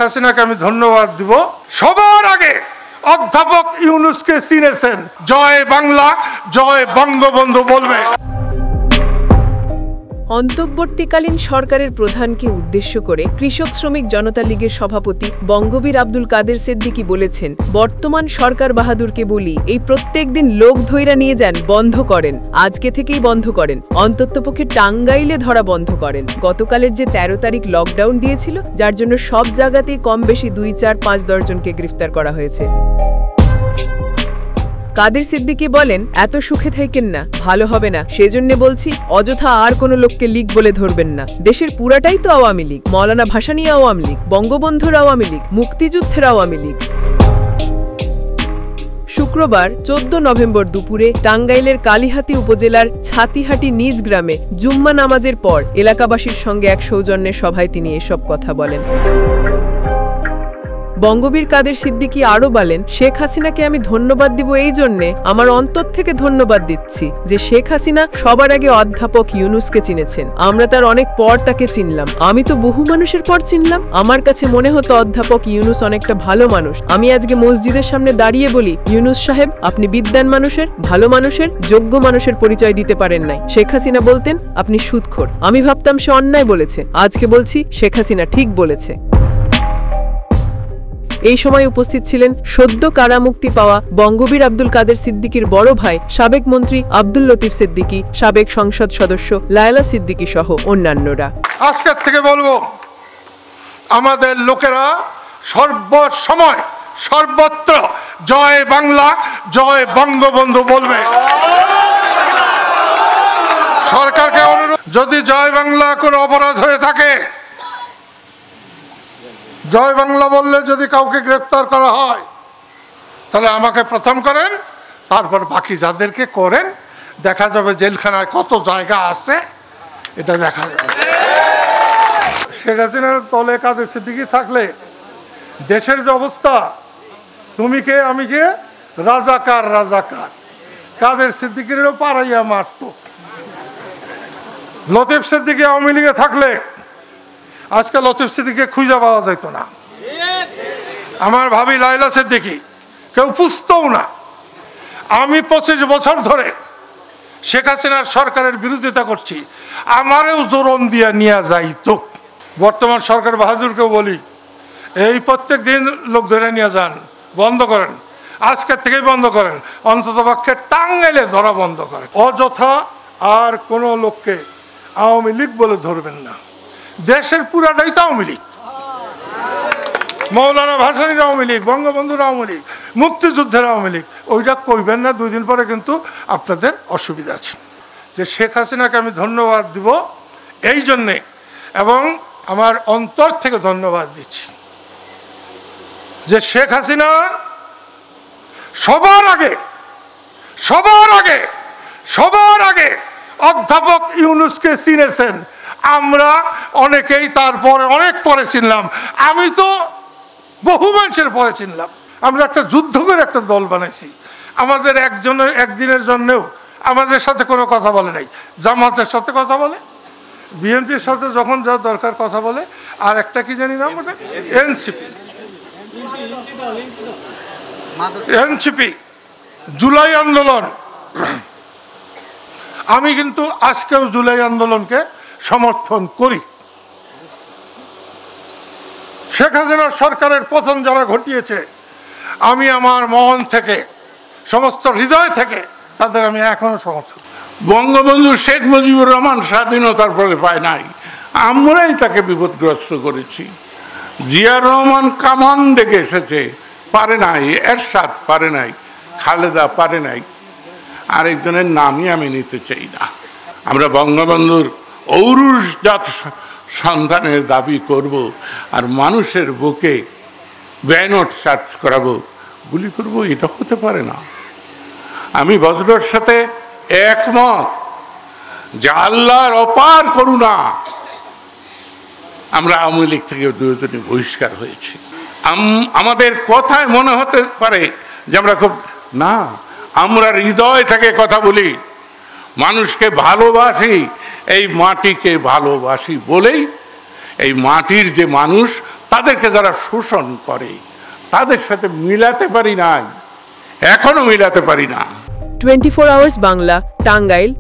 হাসিনাকে আমি ধন্যবাদ দিব। সবার আগে অধ্যাপক ইউনূসকে চিনেছেন, জয় বাংলা জয় বঙ্গবন্ধু বলবে। অন্তর্বর্তীকালীন সরকারের প্রধানকে উদ্দেশ্য করে কৃষক শ্রমিক জনতা লীগের সভাপতি বঙ্গবীর আব্দুল কাদের সিদ্দিকী বলেছেন, বর্তমান সরকার বাহাদুরকে বলি এই প্রত্যেক দিন লোক ধইরা নিয়ে যান বন্ধ করেন, আজকে থেকেই বন্ধ করেন, অন্ততপক্ষে টাঙ্গাইলে ধরা বন্ধ করেন। গতকালের যে 13 তারিখ লকডাউন দিয়েছিল, যার জন্য সব জায়গাতেই কম বেশি 2, 4, 5, 10 জনকে গ্রেফতার করা হয়েছে। কাদের সিদ্দিকী বলেন, এত সুখে থাকেন না, ভালো হবে না, সেজন্য বলছি অযথা আর কোনো লোককে লীগ বলে ধরবেন না। দেশের পুরাটাই তো আওয়ামী লীগ, মৌলানা ভাসানী আওয়ামী লীগ, বঙ্গবন্ধুর আওয়ামী লীগ, মুক্তিযুদ্ধের আওয়ামী লীগ। শুক্রবার 14 নভেম্বর দুপুরে টাঙ্গাইলের কালিহাতী উপজেলার ছাতিহাটি নিজ গ্রামে জুম্মা নামাজের পর এলাকাবাসীর সঙ্গে এক সৌজন্যের সভায় তিনি এসব কথা বলেন। বঙ্গবীর কাদের সিদ্দিকী আরও বলেন, শেখ হাসিনাকে আমি ধন্যবাদ দিব এই জন্যে, আমার অন্তর থেকে ধন্যবাদ দিচ্ছি যে শেখ হাসিনা সবার আগে অধ্যাপক ইউনূসকে চিনেছেন। আমরা তার অনেক পর তাকে চিনলাম, আমি তো বহু মানুষের পর চিনলাম। আমার কাছে মনে হতো অধ্যাপক ইউনূস অনেকটা ভালো মানুষ। আমি আজকে মসজিদের সামনে দাঁড়িয়ে বলি, ইউনূস সাহেব, আপনি বিদ্বান মানুষের, ভালো মানুষের, যোগ্য মানুষের পরিচয় দিতে পারেন নাই। শেখ হাসিনা বলতেন আপনি সুদখোর, আমি ভাবতাম সে অন্যায় বলেছে, আজকে বলছি শেখ হাসিনা ঠিক বলেছে। এই সময় উপস্থিত ছিলেন সদ্য কারামুক্তি পাওয়া বঙ্গবীর আব্দুল কাদের সিদ্দিকীর বড় ভাই সাবেক মন্ত্রী আব্দুল লতিফ সিদ্দিকী, সাবেক সংসদ সদস্য লায়লা সিদ্দিকী সহ অন্যান্যরা। আজকের থেকে বলবো, আমাদের লোকেরা সর্বসময় সর্বত্র জয় বাংলা জয় বঙ্গবন্ধু বলবে। সরকারকে অনুরোধ, যদি জয় বাংলা কোনো অপরাধ হয়ে থাকে, জয় বাংলা বললে যদি কাউকে গ্রেফতার করা হয়, তাহলে আমাকে প্রথম করেন, তারপর বাকি যাদেরকে করেন। দেখা যাবে জেলখানায় কত জায়গা আছে, এটা দেখা যাবে। শেখ হাসিনার তলে কাদের সিদ্দিকী থাকলে দেশের যে অবস্থা, তুমি কে আমি কে, রাজাকার রাজাকার, কাদের সিদ্দিকীরও পাড়াইয়া মারত। লতিফ সিদ্দিকী আওয়ামী লীগে থাকলে আজকে লতিফ সিদ্দিকীকে খুঁজে পাওয়া যেত না। আমার ভাবি লায়লা সিদ্দিকী কেউ পুষতও না। আমি 25 বছর ধরে শেখ হাসিনার সরকারের বিরোধিতা করছি, আমারেও জোরন দিয়ে নিয়ে যাইত। বর্তমান সরকার বাহাদুরকেও বলি, এই প্রত্যেক দিন লোক ধরে নিয়ে যান, বন্ধ করেন, আজকের থেকেই বন্ধ করেন, অন্ততপক্ষে টাঙ্গাইলে ধরা বন্ধ করেন। অযথা আর কোনো লোককে আওয়ামী লীগ বলে ধরবেন না। দেশের পুরাটাই তো আওয়ামী লীগ, মৌলানা ভাসানীর আওয়ামী লীগ, বঙ্গবন্ধুর আওয়ামী লীগ, মুক্তিযুদ্ধের আওয়ামী লীগ। ওইটা কইবেন না, 2 দিন পরে কিন্তু আপনাদের অসুবিধা আছে। যে শেখ হাসিনাকে আমি ধন্যবাদ দিব এই জন্যে, এবং আমার অন্তর থেকে ধন্যবাদ দিচ্ছি যে শেখ হাসিনা সবার আগে অধ্যাপক ইউনূসকে চিনেছেন। আমরা অনেকেই তারপরে অনেক পরে চিনলাম, আমি তো বহু মানুষের পরে চিনলাম। আমরা একটা যুদ্ধ করে একটা দল বানাইছি। আমাদের একদিনের জন্যেও আমাদের সাথে কোনো কথা বলে নাই। জামাতের সাথে কথা বলে, বিএনপির সাথে যখন যা দরকার কথা বলে, আর একটা কি জানি নাম, ওটা এনসিপি, জুলাই আন্দোলন। আমি কিন্তু আজকেও জুলাই আন্দোলনকে সমর্থন করি। শেখ হাসিনার সরকারের পতন যারা ঘটিয়েছে, আমি আমার মন থেকে, সমস্ত হৃদয় থেকে তাদের আমি এখনো সমর্থন। বঙ্গবন্ধু শেখ মুজিবুর রহমান স্বাধীনতার পরে পায় নাই, আমরাই তাকে বিপদগ্রস্ত করেছি। জিয়া রহমান কামান দেখে এসেছে, পারে নাই, এরশাদ পারে নাই, খালেদা পারে নাই, আরেকজনের নামই আমি নিতে চাই না। আমরা বঙ্গবন্ধুর ঔরসজাত সন্তানের দাবি করব, আর মানুষের বুকে ব্যানট চার্জ করাবো, গুলি করবো, এটা হতে পারে না। আমি বজরর সাথে একমত যে আল্লাহর অপার করুণা, আমরা আওয়ামী লীগ থেকে 2 জনে বহিষ্কার হয়েছি। আমাদের কথায় মনে হতে পারে যে আমরা খুব না, আমরা হৃদয় থেকে কথা বলি, মানুষকে ভালোবাসি, এই মাটিকে ভালোবাসি বলেই এই মাটির যে মানুষ তাদেরকে যারা শোষণ করে তাদের সাথে মিলাতে পারি নাই, এখনো মিলাতে পারি না। 24 আওয়ার্স বাংলা, টাঙ্গাইল,